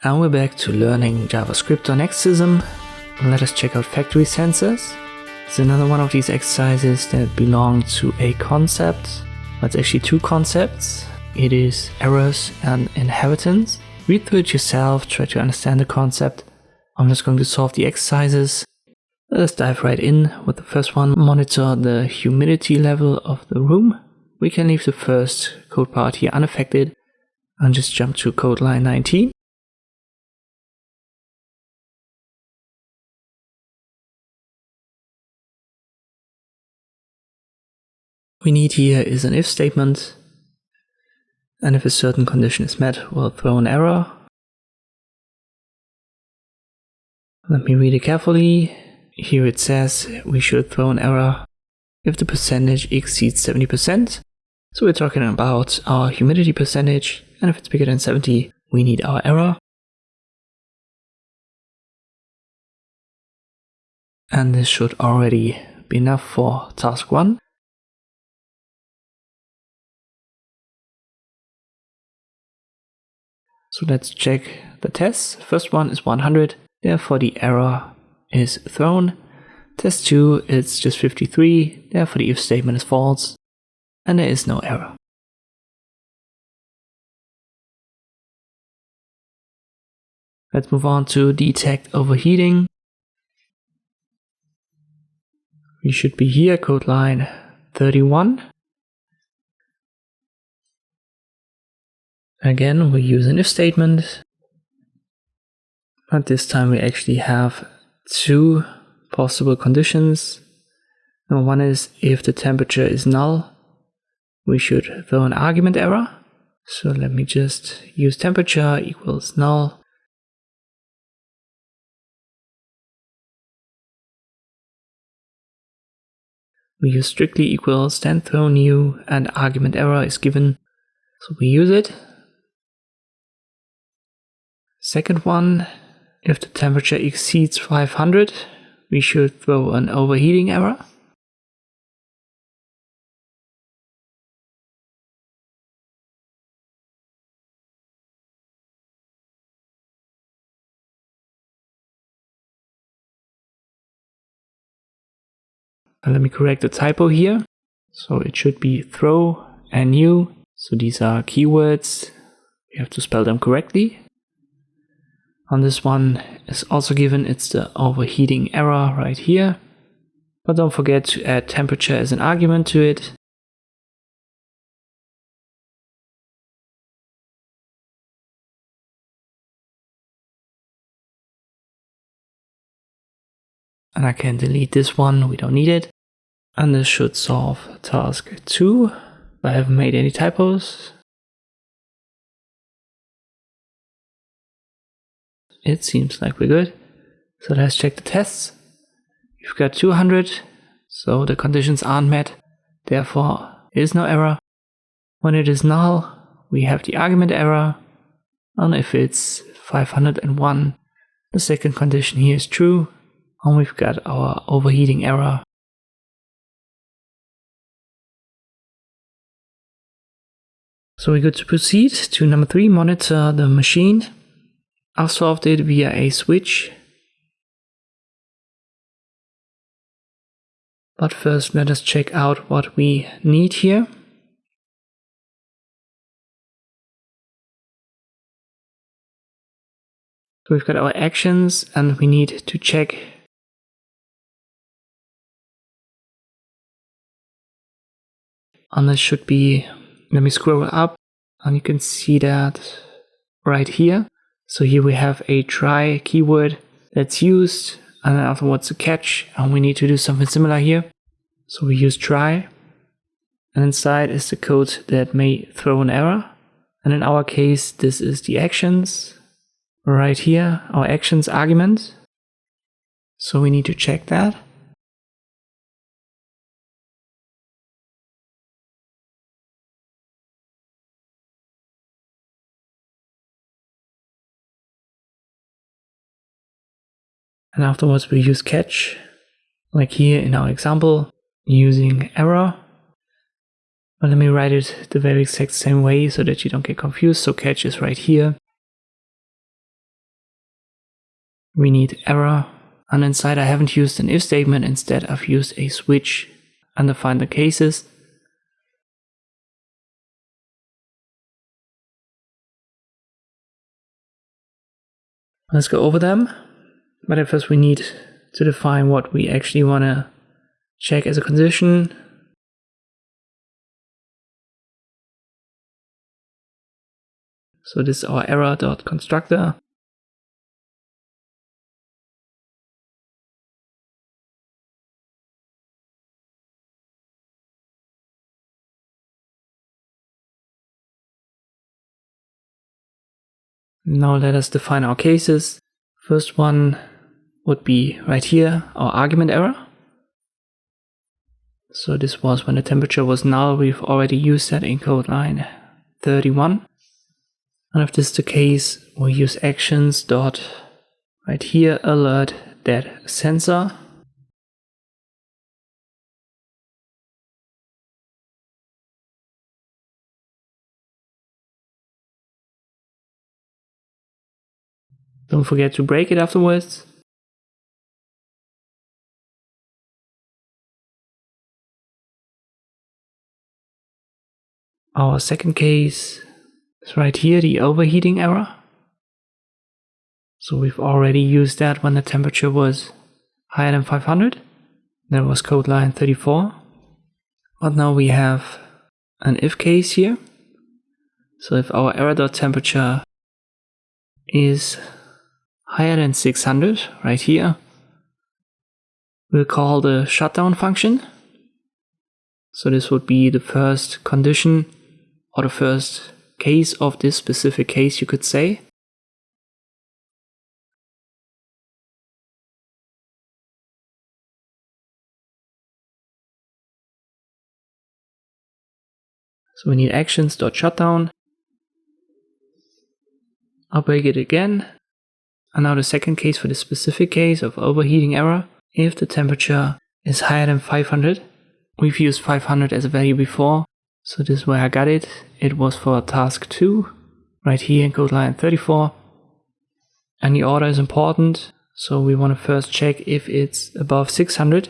And we're back to learning JavaScript on Exercism. Let us check out factory sensors. It's another one of these exercises that belong to a concept. It's actually two concepts. It is errors and inheritance. Read through it yourself, try to understand the concept. I'm just going to solve the exercises. Let us dive right in with the first one. Monitor the humidity level of the room. We can leave the first code part here unaffected and just jump to code line 19. We need here is an if statement, and if a certain condition is met, we'll throw an error. Let me read it carefully. Here it says we should throw an error if the percentage exceeds 70%. So we're talking about our humidity percentage, and if it's bigger than 70, we need our error. And this should already be enough for task 1. So let's check the tests. First one is 100, therefore the error is thrown. Test 2, it's just 53, therefore the if statement is false, and there is no error. Let's move on to detect overheating. We should be here, code line 31. Again, we use an if statement, but this time we actually have two possible conditions. Number one is if the temperature is null, we should throw an argument error. So let me just use temperature equals null. We use strictly equals, then throw new, and argument error is given, so we use it. Second one, if the temperature exceeds 500, we should throw an overheating error. And let me correct the typo here. So it should be throw and new. So these are keywords. We have to spell them correctly. On this one is also given, it's the overheating error right here. But don't forget to add temperature as an argument to it. And I can delete this one, we don't need it. And this should solve task 2. I haven't made any typos. It seems like we're good. So let's check the tests. We've got 200, so the conditions aren't met, therefore there is no error. When it is null, we have the argument error, and if it's 501, the second condition here is true, and we've got our overheating error. So we're good to proceed to number 3, monitor the machine. I've solved it via a switch. But first let us check out what we need here. So we've got our actions and we need to check and this should be, let me scroll up and you can see that right here. So here we have a try keyword that's used, and then afterwards a catch, and we need to do something similar here. So we use try, and inside is the code that may throw an error. And in our case, this is the actions right here, our actions argument. So we need to check that. And afterwards we use catch, like here in our example, using error. But let me write it the very exact same way so that you don't get confused. So catch is right here. we need error. And inside I haven't used an if statement, instead I've used a switch and defined the cases. Let's go over them. But at first we need to define what we actually want to check as a condition. So this is our error.constructor. Now let us define our cases. First one would be right here, our argument error. So this was when the temperature was null. We've already used that in code line 31. And if this is the case, we'll use actions dot right here alert that sensor. Don't forget to break it afterwards. Our second case is right here, the overheating error. So we've already used that when the temperature was higher than 500. That was code line 34. But now we have an if case here. So if our error.temperature is higher than 600, right here, we'll call the shutdown function. So this would be the first condition or the first case of this specific case, you could say. So we need actions.shutdown. I'll break it again. And now the second case for the specific case of overheating error. If the temperature is higher than 500, we've used 500 as a value before. So this is where I got it. It was for task 2, right here in code line 34. And the order is important. So we want to first check if it's above 600.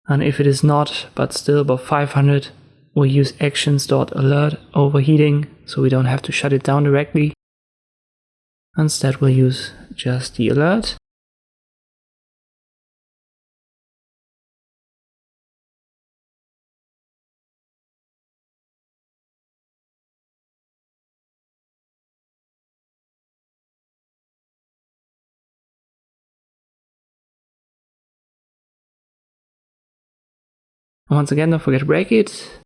And if it is not, but still above 500, we'll use actions.alert overheating, so we don't have to shut it down directly. Instead, we'll use just the alert. Once again, don't forget to break it.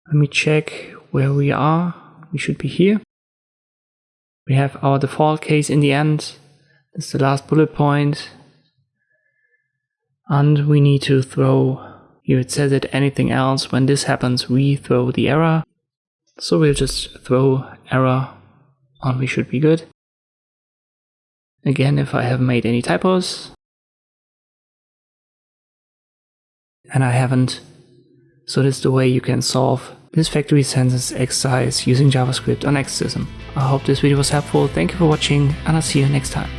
Let me check where we are. We should be here. We have our default case in the end. That's the last bullet point. And we need to throw, here it says that anything else, when this happens, we throw the error. So we'll just throw error and we should be good. Again, if I haven't made any typos. And I haven't. So this is the way you can solve this factory sentence exercise using JavaScript on Exercism. I hope this video was helpful. Thank you for watching, and I'll see you next time.